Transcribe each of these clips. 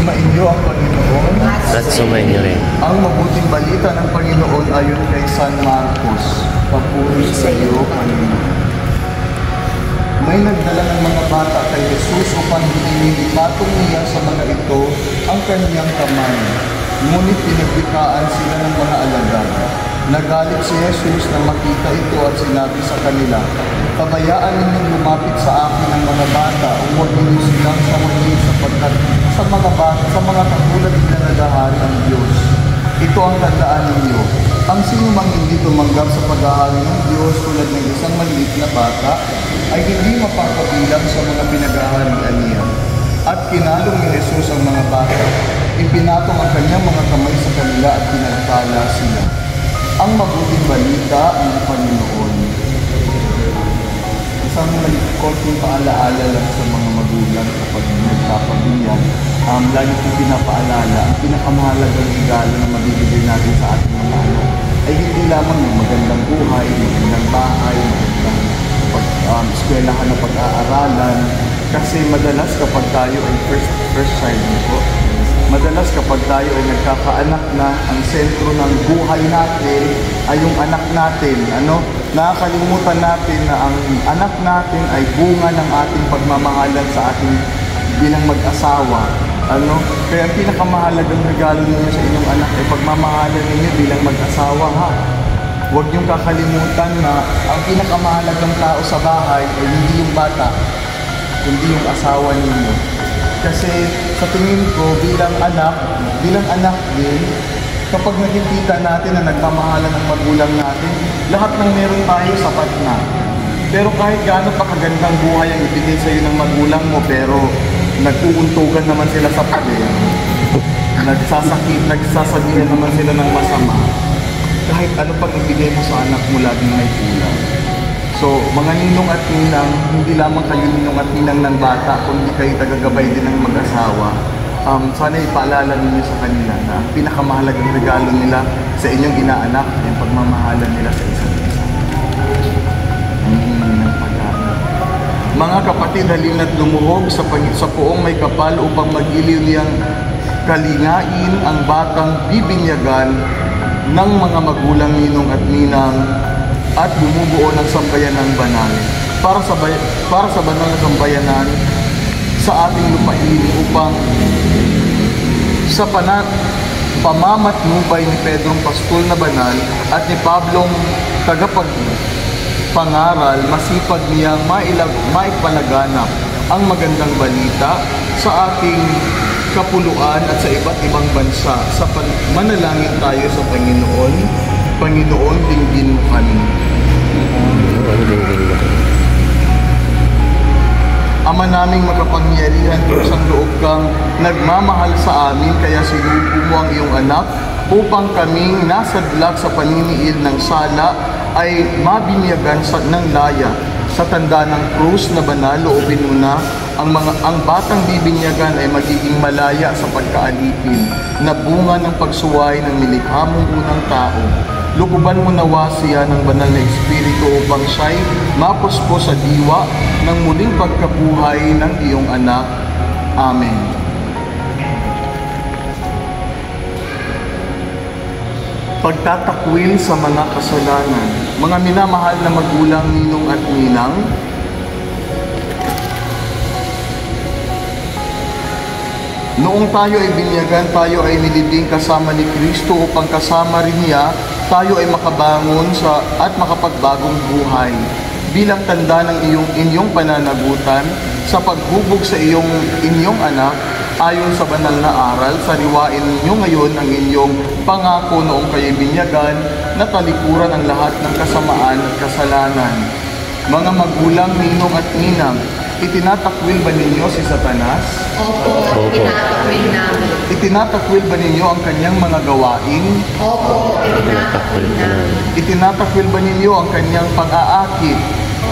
Sumainyo ang Panginoon. At sumainyo rin. Ang mabuting balita ng Panginoon ayon kay San Marcos. Papuri sa iyo, Panginoon. May nagdala ng mga bata kay Jesus upang hilingin ipatong niya sa mga ito ang kanyang kamay. Ngunit pinagbikaan sila ng mga alagad. Nagalit si Jesus na makita ito at sinabi sa kanila, "Pabayaan ninyong lumapit sa akin ang mga bata, huwag ninyo silang sawayin sapagkat sa mga katulad nila naghahari ang Diyos. Ito ang tandaan ninyo. Ang sino mang hindi tumanggap sa paghahari ng Diyos tulad ng isang maliit na bata, ay hindi mapakabilang sa mga pinaghaharian niya." At kinalong ni Jesus ang mga bata. Ipinatong ang kanyang mga kamay sa kanila at pinagpala sila. Ang mabuting balita ng Panginoon. Isang konting paalaala lang sa mga magulang kapag nagpapabiyak. Lagi kong pinapaalala, ang pinakamahalagang regalo na mabibigay natin sa ating mga anak ay hindi lamang ng magandang buhay, magandang bahay, magandang eskwelahan na pag-aaralan. Kasi madalas kapag tayo ay first child po, madalas kapag tayo ay nagkakaanak na, ang sentro ng buhay natin ay yung anak natin. Nakakalimutan natin na ang anak natin ay bunga ng ating pagmamahalan sa ating bilang mag-asawa. Kaya ang pinakamahalagang regalo ninyo sa inyong anak ay pagmamahalan ninyo bilang mag-asawa, ha? Huwag niyong kakalimutan na ang pinakamahalagang tao sa bahay ay hindi yung bata, kundi yung asawa ninyo. Kasi sa tingin ko bilang anak din, kapag nakikita natin na nagmamahalan ng magulang natin, lahat ng meron tayo sapat na. Pero kahit gaano pa kagandang buhay ang ibigay sa iyo ng magulang mo, pero nag-uuntugan naman sila sa pader, nagsasabihan naman sila ng masama, kahit ano pang ibigay mo sa anak mo, laging may kulang. So, mga ninong at ninang, hindi lamang kayo ninong at ninang ng bata, kundi kayo tagagabay din ng mag-asawa. Sana ipaalala ninyo sa kanila na pinakamahalagang regalo nila sa inyong inaanak, yung pagmamahalan nila sa isa't isa. Mga kapatid, halina't lumuhog sa poong may kapal upang mag-iliw niyang kalingain ang batang bibinyagan ng mga magulang ninong at ninang at bumubuo ng sambayanan banal para sa banal na sambayanan sa ating lupain upang sa pamamatnubay ni Pedrong Pastol na banal at ni Pablong tagapagpangaral, masipag niyang maipalaganap ang magandang balita sa ating kapuluan at sa iba't ibang bansa. Sa manalangin tayo sa Panginoon. Panginoon, dinggin mo kami. Ama naming makapangyarihan, Diyos ang loob kang nagmamahal sa amin, kaya sinubo mo ang iyong anak upang kaming nasadlak sa paniniil ng sala ay mabinyagan ng laya. Sa tanda ng krus na banal, loobin mo na ang batang bibinyagan ay magiging malaya sa pagkaalipin na bunga ng pagsuway ng nilikha mong unang tao. Lukuban mo nawa siya ng banal na Espiritu upang siya'y mapuspo sa diwa ng muling pagkabuhay ng iyong anak. Amen. Pagtatakwil sa mga kasalanan. Mga minamahal na magulang, ninong at ninang, noong tayo ay binyagan, tayo ay nilibing kasama ni Kristo upang kasama rin niya tayo ay makabangon at makapagbagong buhay. Bilang tanda ng inyong pananagutan sa paghubog sa inyong anak, ayon sa banal na aral, sariwain ninyo ngayon ang inyong pangako noong kayo'y binyagan na talikuran ang lahat ng kasamaan at kasalanan. Mga magulang, ninong at ninang, itinatakwil ba ninyo si Satanas? Opo, itinatakwil namin. Itinatakwil ba ninyo ang kanyang mga gawain? Opo, itinatakwil namin. Itinatakwil ba ninyo ang kanyang pag-aakit?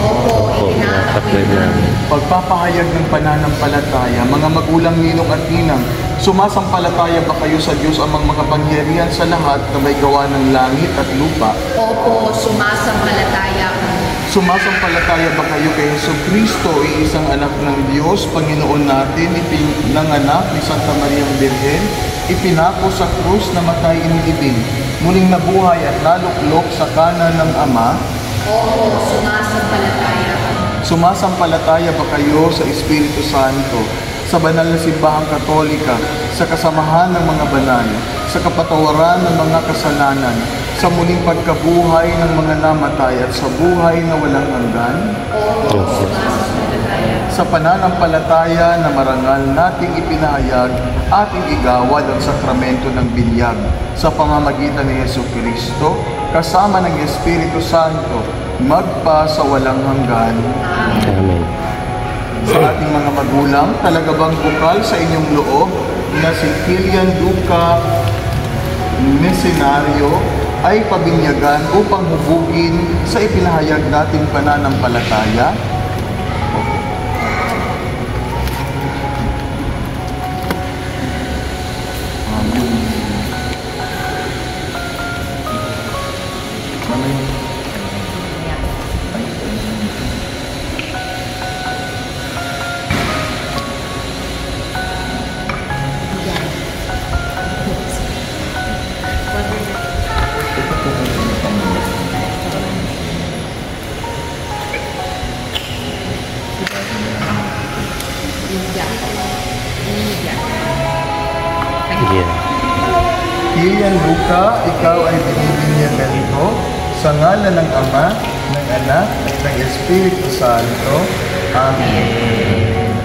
Opo, itinatakwil namin. Pagpapahayag ng pananampalataya, mga magulang, ninong at ninang, sumasampalataya ba kayo sa Diyos amang makapangyarihan sa lahat na may gawa ng langit at lupa? Opo, sumasampalataya kami. Sumasampalataya ba kayo kay Jesucristo, iisang anak ng Diyos, Panginoon natin, ipinanganak ni Santa Maria Birhen, ipinako sa krus, namatay inilibing, muling nabuhay at naluklok sa kanan ng Ama? Oo, sumasampalataya kami. Sumasampalataya ba kayo sa Espiritu Santo, sa banal na simbahang Katolika, sa kasamahan ng mga banal, sa kapatawaran ng mga kasalanan, sa muling pagkabuhay ng mga namatay at sa buhay na walang hanggan? Oo, sumasampalataya. Sa pananampalataya na marangal nating ipinahayag, ating igawad ang sakramento ng binyag sa pamamagitan ni Jesucristo, kasama ng Espiritu Santo, magpa sa walang hanggan. Amen. Sa ating mga magulang, talaga bang bukal sa inyong loob na si Kilian Duca Mesenario ay pabinyagan upang hubugin sa ipinahayag nating pananampalataya? Yeah. Kilian Duca, ikaw ay binibinyagan ko sa ngalan ng Ama, ng Anak, at ng Espiritu Santo. Amen.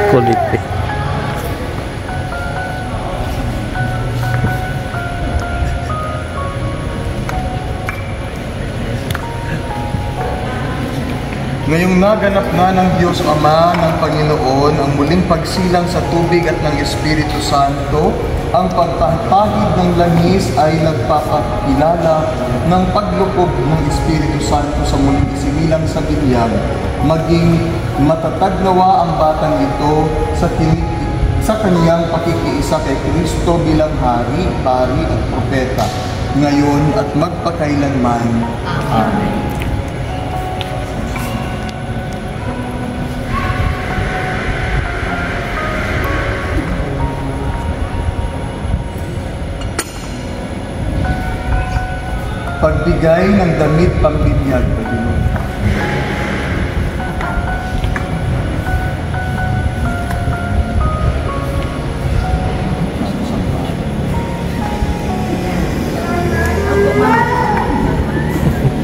Kulit eh. Ngayong naganap na ng Diyos Ama ng Panginoon ang muling pagsilang sa tubig at ng Espiritu Santo, ang pagtahid ng langis ay nagpapakilala ng paglukob ng Espiritu Santo sa muling isinilang sa binyag. Maging matatag nawa ang batang ito sa kaniyang pakikiisa kay Kristo bilang Hari, Pari at Propeta, ngayon at magpakailanman. Amen. Pagbigay ng damit pambinyag, Panginoon.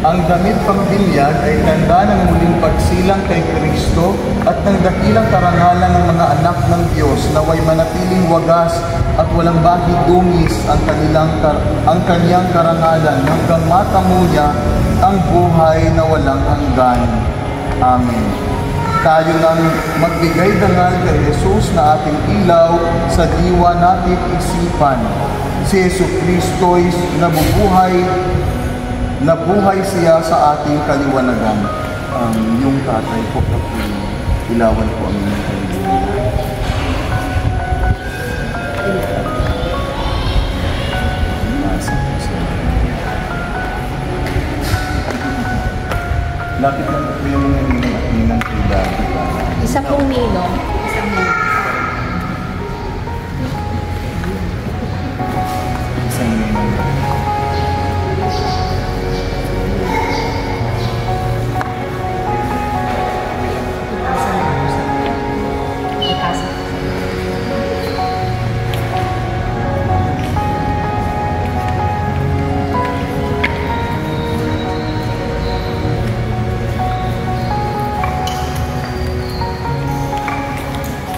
Ang damit pambinyag ay tanda ng muling pagsilang kay Kristo at ng dakilang karangalan ng mga anak ng Diyos naway manatiling wagas at walang bahid dungis ang kaniyang karangalan hanggang matamuya ang buhay na walang hanggan. Amen. Tayo nang magbigay dangal kay Jesus na ating ilaw sa diwa natin isipan. Si Jesucristo'y nabuhay siya sa ating kaliwanagan. Yung tatay ko, ilawan po ang inyong kaliwanagan. Lapit lang po yung mga ninang kay Daddy. Isa pong ninong. Isang ninang.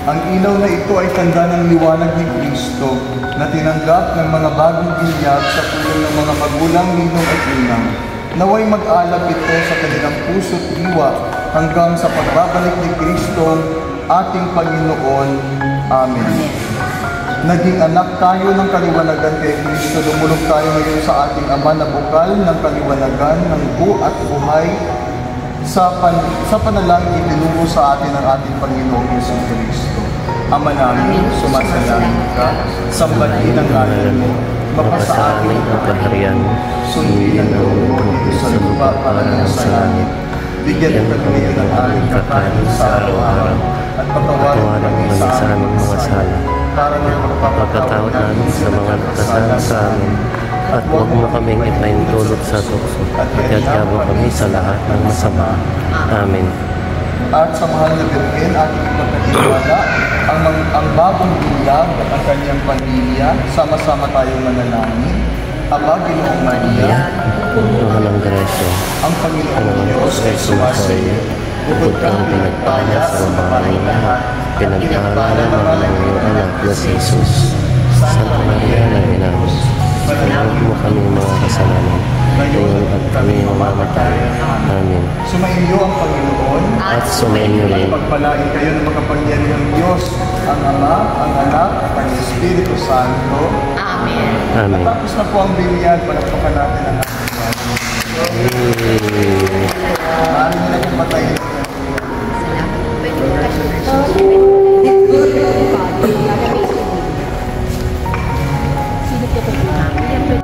Ang ilaw na ito ay tanda ng liwanag ni Kristo na tinanggap ng mga bagong binyag sa tulong ng mga magulang, ninong at ninang. Naway mag-alab ito sa kanilang puso't diwa hanggang sa pagbabalik ni Kristo ating Panginoon. Amen. Naging anak tayo ng kaliwanagan kay Kristo. Lumulog tayo ngayon sa ating Ama na bukal ng kaliwanagan, ng at buhay, sa panalangin itinuro sa atin ng ating Panginoong Yesus Kristo. Ama namin, sumasalangit ka, sambahin ang ngalan mo, mapasa amin ang kaharian mo, sundin ang mundo sa lupa para sa langit. Bigyan kami ngayon ng aming kakanin sa araw-araw, at patawarin kami sa aming mga sala, para magpapatawad namin sa mga nagkasala sa amin, at huwag mo kaming ipaintulot sa tukso, at yagyago kami sa lahat ng masama. Amen. At sa mahal na Birhen, ating ipagkatiwala ang bagong binyag at ang kanyang pamilya. Sama-sama tayong manalangin. Aba, Ginoong Maria, Puno ng grasya, ang Panginoong Diyos ay sumasayo. bukod kang pinagpala sa babae lahat, pinagpala naman ng iyong anak na si Jesus. Santa Maria na ina mo, huwag mo kami mga kasalanan, ngayon at kami mamamatay. Amen. Sumainyo ang Panginoon, At sumainyo rin pagpalain kayo ng makapangyarihang Diyos, ang Ama, ang Anak, at ang Espiritu Santo. Amen. Amen. Tapos na po ang binyag, palakpakan natin ang ating Maaari na kung patayin. Salamat. Pwede mo kasi Sino po ito? Yan po.